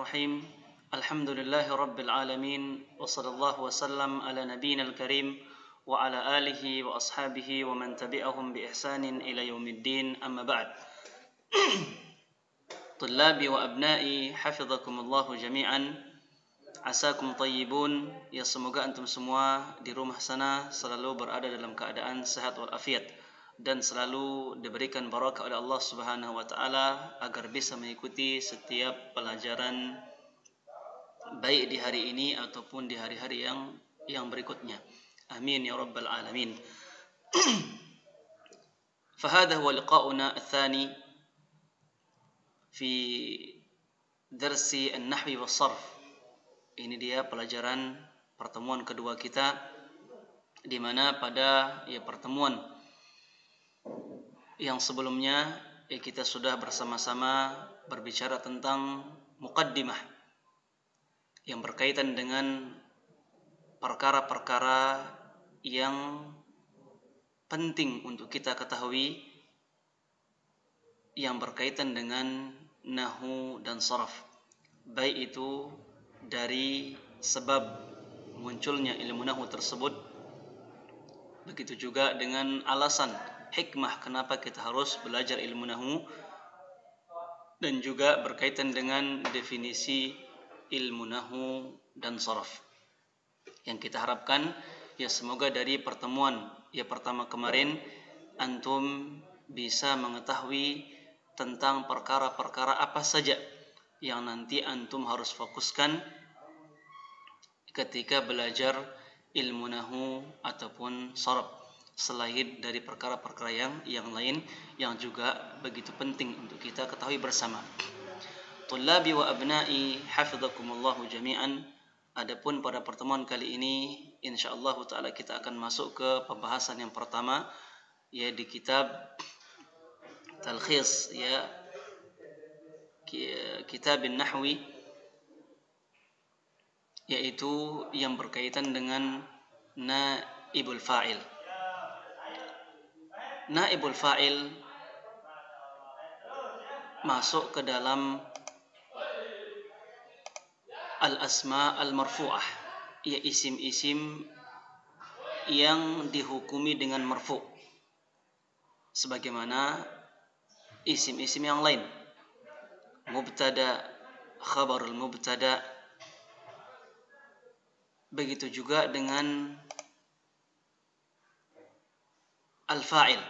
Bismillahirrahmanirrahim. Alhamdulillahi rabbil alamin. Wa sallallahu wasallam ala nabiyyina al-karim wa ala alihi wa ashabihi wa man tabi'ahum bi ihsanin ila yaumiddin. Amma ba'd. Tullabi wa abna'i hafizakumullahu jami'an. Asakum tayyibun. Ya, semoga antum semua di rumah sana selalu berada dalam keadaan sehat walafiat dan selalu diberikan barakah oleh Allah Subhanahu wa taala agar bisa mengikuti setiap pelajaran baik di hari ini ataupun di hari-hari yang berikutnya. Amin ya rabbal alamin. فهذا هو لقاؤنا الثاني في درس النحو والصرف. Ini dia pelajaran pertemuan kedua kita, di mana pada pertemuan yang sebelumnya kita sudah bersama-sama berbicara tentang muqaddimah yang berkaitan dengan perkara-perkara yang penting untuk kita ketahui yang berkaitan dengan nahwu dan saraf, baik itu dari sebab munculnya ilmu nahwu tersebut, begitu juga dengan alasan hikmah kenapa kita harus belajar ilmu nahwu, dan juga berkaitan dengan definisi ilmu nahwu dan saraf. Yang kita harapkan semoga dari pertemuan pertama kemarin antum bisa mengetahui tentang perkara-perkara apa saja yang nanti antum harus fokuskan ketika belajar ilmu nahwu ataupun saraf, selain dari perkara-perkara yang lain yang juga begitu penting untuk kita ketahui bersama. Tullabi wa abna'i hafizakumullahu jami'an. Adapun pada pertemuan kali ini insyaallah taala kita akan masuk ke pembahasan yang pertama, di kitab Talkhis Kitab Nahwi, yaitu yang berkaitan dengan naibul fa'il. Naibul fa'il masuk ke dalam al-asma al-marfu'ah, isim-isim yang dihukumi dengan marfu', sebagaimana isim-isim yang lain, mubtada, khabarul mubtada. Begitu juga dengan al-fa'il,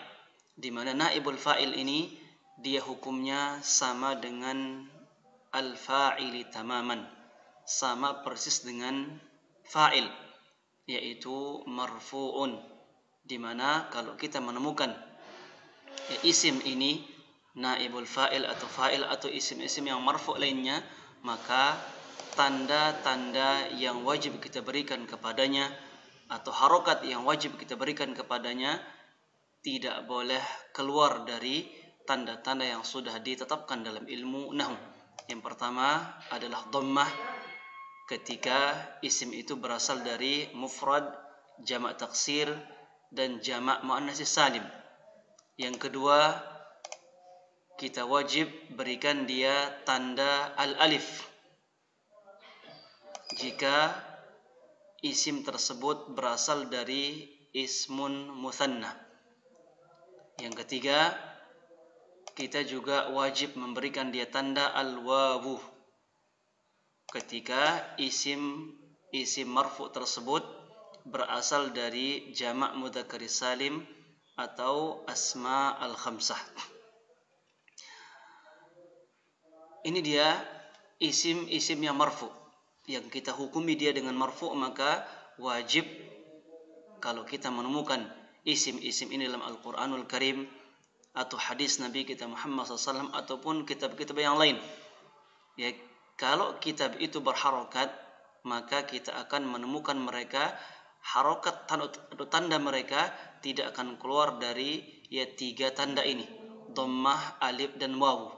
di mana naibul fa'il ini dia hukumnya sama dengan al-fa'ili tamaman, sama persis dengan fa'il, yaitu marfu'un, di mana kalau kita menemukan isim ini naibul fa'il atau fa'il atau isim-isim yang marfu' lainnya, maka tanda-tanda yang wajib kita berikan kepadanya atau harokat yang wajib kita berikan kepadanya tidak boleh keluar dari tanda-tanda yang sudah ditetapkan dalam ilmu nahwu. Yang pertama adalah dhammah ketika isim itu berasal dari mufrad, jamak taksir, dan jamak muannats salim. Yang kedua, kita wajib berikan dia tanda al-alif jika isim tersebut berasal dari ismun mutsanna. Yang ketiga, kita juga wajib memberikan dia tanda al-wawu ketika isim marfu tersebut berasal dari jamak mudzakkar salim atau asma al-khamsah. Ini dia isim-isim yang marfu, yang kita hukumi dia dengan marfu, maka wajib kalau kita menemukan isim-isim ini dalam Al-Quranul Karim atau hadis Nabi kita Muhammad SAW ataupun kitab-kitab yang lain, kalau kitab itu berharokat, maka kita akan menemukan mereka harokat atau tanda mereka tidak akan keluar dari tiga tanda ini, dhammah, alif, dan wawu.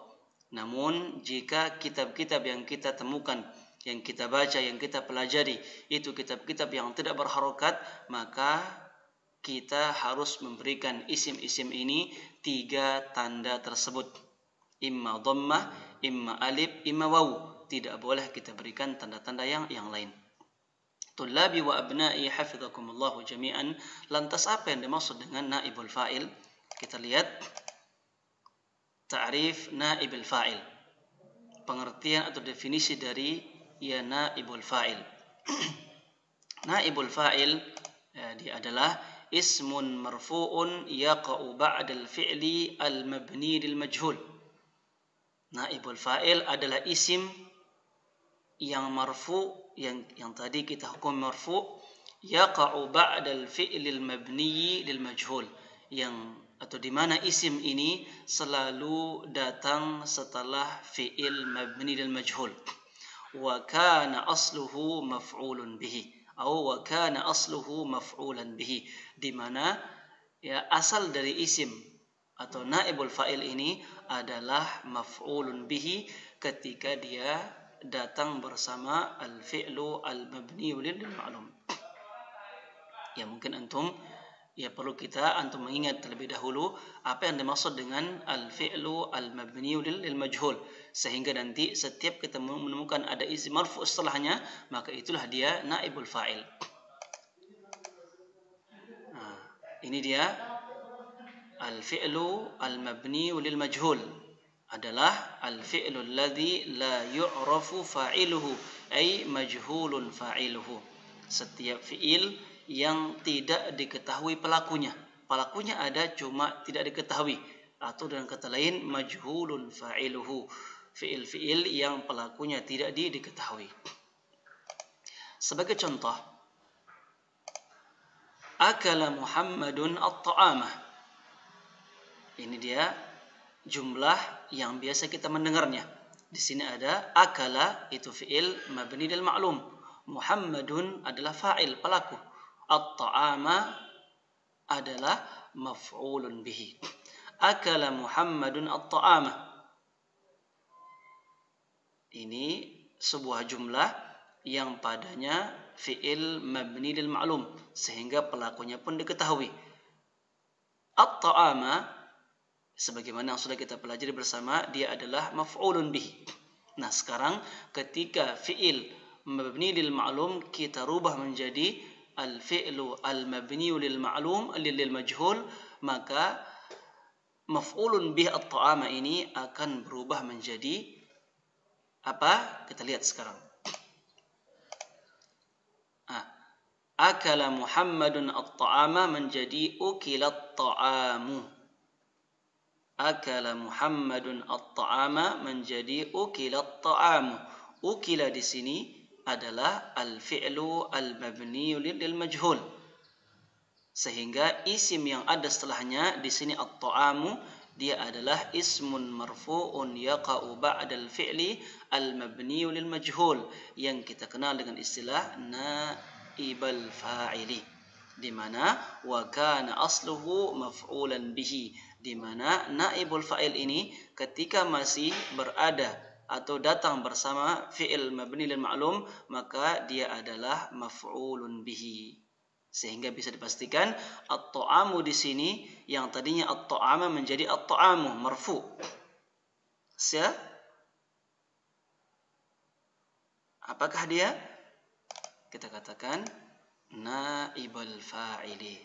Namun jika kitab-kitab yang kita temukan, yang kita baca, yang kita pelajari itu kitab-kitab yang tidak berharokat, maka kita harus memberikan isim-isim ini tiga tanda tersebut, imma dhammah, imma alif, imma wawu. tidak boleh kita berikan tanda-tanda yang lain. Tullabi wa abna'i hafizakumullahu jami'an. Lantas apa yang dimaksud dengan naibul fa'il? Kita lihat ta'rif naibul fa'il. Pengertian atau definisi dari ya naibul fa'il. Naibul fa'il dia adalah ismun marfu'un yaqa'u ba'dal fi'li al-mabni lil majhul. Naibul fa'il adalah isim yang marfu, yang tadi kita hukum marfu, yaqa'u ba'dal fi'lil mabni lil majhul, yang atau di mana isim ini selalu datang setelah fi'il mabni lil majhul. Wa kana asluhu maf'ulun bihi, atau wa kana asluhu maf'ulan bihi, di mana ya asal dari isim atau naibul fa'il ini adalah maf'ulun bihi ketika dia datang bersama al-fi'lu al-mabni lil ma'lum. Ya mungkin antum antum mengingat terlebih dahulu apa yang dimaksud dengan al-fi'lu al-mabni lil majhul, sehingga nanti setiap kita menemukan ada isim marfu setelahnya, maka itulah dia naibul fa'il. Nah, ini dia al-fi'lu al-mabni lil majhul adalah al-fi'lu alladhi la yu'rafu fa'iluhu, ay majhulun fa'iluhu. Setiap fi'il yang tidak diketahui pelakunya. Pelakunya ada cuma tidak diketahui, atau dengan kata lain majhulun fa'iluhu. Fi'il-fi'il yang pelakunya tidak diketahui. Sebagai contoh, akala Muhammadun at-ta'amah. Ini dia jumlah yang biasa kita mendengarnya. Di sini ada akala, itu fi'il mabni lil ma'lum. Muhammadun adalah fa'il, pelaku. At-ta'ama adalah maf'ulun bihi. Akala Muhammadun at-ta'ama. Ini sebuah jumlah yang padanya fi'il mabni lil ma'lum, sehingga pelakunya pun diketahui. At-ta'ama, sebagaimana yang sudah kita pelajari bersama, dia adalah maf'ulun bihi. Nah, sekarang ketika fi'il mabni lil ma'lum kita rubah menjadi al-fi'lu al-mabni lil ma'lum lil majhul, maka maf'ulun bihi at-ta'ama ini akan berubah menjadi apa? Kita lihat sekarang. Akala Muhammadun at-ta'ama menjadi ukilat ta'amu. Akala Muhammadun at-ta'ama menjadi ukilat ta'amu. Ukila di sini adalah al-fi'lu al-mabni lil majhul, sehingga isim yang ada setelahnya di sini at-ta'amu dia adalah ismun marfu'un yaqa'u ba'dal fi'li al-mabni lil majhul, yang kita kenal dengan istilah naibal fa'ili, di mana wa kana asluhu maf'ulan bihi, di mana naibul fa'il ini ketika masih berada atau datang bersama fi'il mabni lil ma'lum, maka dia adalah maf'ulun bihi. Sehingga bisa dipastikan at-ta'amu di sini yang tadinya at-ta'ama menjadi at-ta'amu marfu. Apakah dia? Kita katakan naibul fa'ili.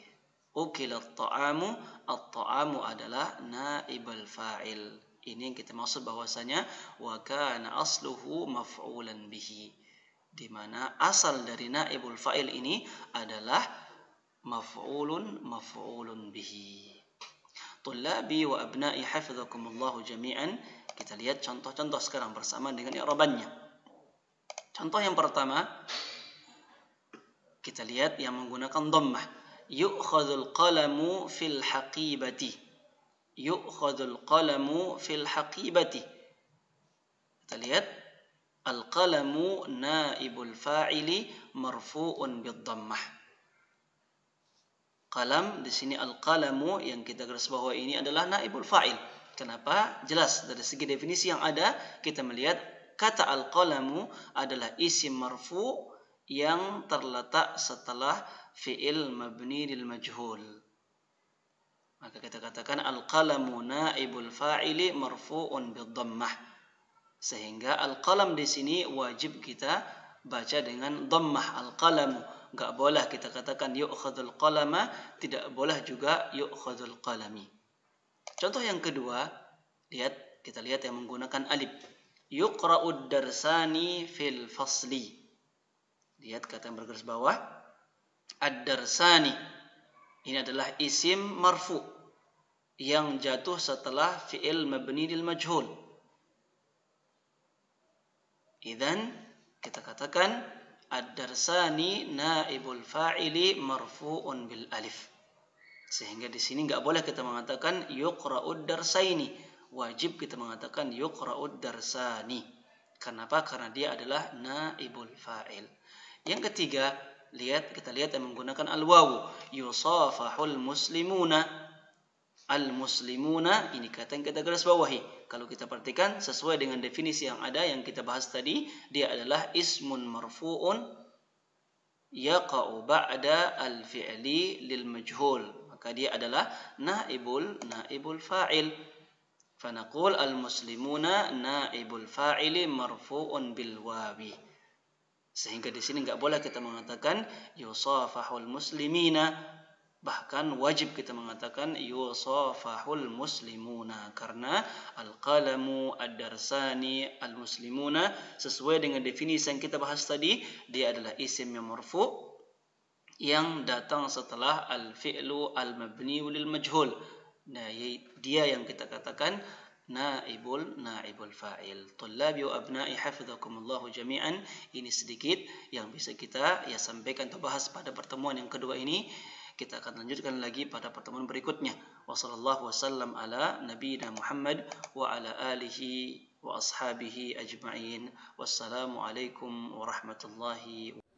Ukila at-ta'amu, at-ta'amu adalah naibul fa'il. Ini yang kita maksud bahwasanya wa kana asluhu maf'ulan bihi, di mana asal dari naibul fa'il ini adalah maf'ulun bihi. Tullabi wa abna'i hafizakumullahu jami'an. Kita lihat contoh-contoh sekarang bersama dengan i'rabannya. Contoh yang pertama, kita lihat yang menggunakan dhammah. Yu'khadhul qalamu fil haqibati. Yu'khadhul qalamu fil haqibati. Kita lihat al-qalamu naibul fa'ili marfu'un bid-dhammah. Qalam di sini al-qalamu yang kita garis bawah ini adalah naibul fa'il. Kenapa? Jelas dari segi definisi yang ada kita melihat kata al-qalamu adalah isim marfu' yang terletak setelah fi'il mabni lil majhul. Maka kita katakan al-qalamu naibul fa'ili marfu'un bid-dhammah. Sehingga al-qalam di sini wajib kita baca dengan dhammah, al-qalamu. Enggak boleh kita katakan yu'khadul qalama, tidak boleh juga yu'khadul qalami. Contoh yang kedua, kita lihat yang menggunakan alif. Yuqra'ud darsani fil fasli. Lihat kata yang bergaris bawah. Ad-darsani. Ini adalah isim marfu yang jatuh setelah fi'il mabni lil majhul. Idzan kita katakan ad-darsani naibul fa'ili marfu'un bil alif. Sehingga di sini enggak boleh kita mengatakan yuqra'ud darsaini. Wajib kita mengatakan yuqra'ud darsani. Kenapa? Karena dia adalah naibul fa'il. Yang ketiga, kita lihat yang menggunakan al-wawu. Yusafahul muslimuna. Al-muslimuna, ini kata yang kita garis bawahi. Kalau kita perhatikan sesuai dengan definisi yang ada yang kita bahas tadi, dia adalah ismun marfu'un yaqa'u ba'da al-fi'li lil majhul. Maka dia adalah naibul fa'il. Fanaqul al-muslimuna naibul fa'ili marfu'un bil wawi. Sehingga di sini enggak boleh kita mengatakan yusafahul muslimina. Bahkan wajib kita mengatakan yusafahul muslimuna, karena al-qalamu, ad-darsani, al-muslimuna sesuai dengan definisi yang kita bahas tadi, dia adalah isim yang marfu yang datang setelah al-fi'lu al-mabni lil majhul. Nah, dia yang kita katakan naibul fa'il. Tullabi wa abna'i hafizakumullahu jami'an. Ini sedikit yang bisa kita sampaikan atau bahas pada pertemuan yang kedua ini. Kita akan lanjutkan lagi pada pertemuan berikutnya. Wassallallahu wasallam ala nabiyina Muhammad wa ala alihi wa ashabihi ajma'in. Wassalamu alaikum warahmatullahi wabarakatuh.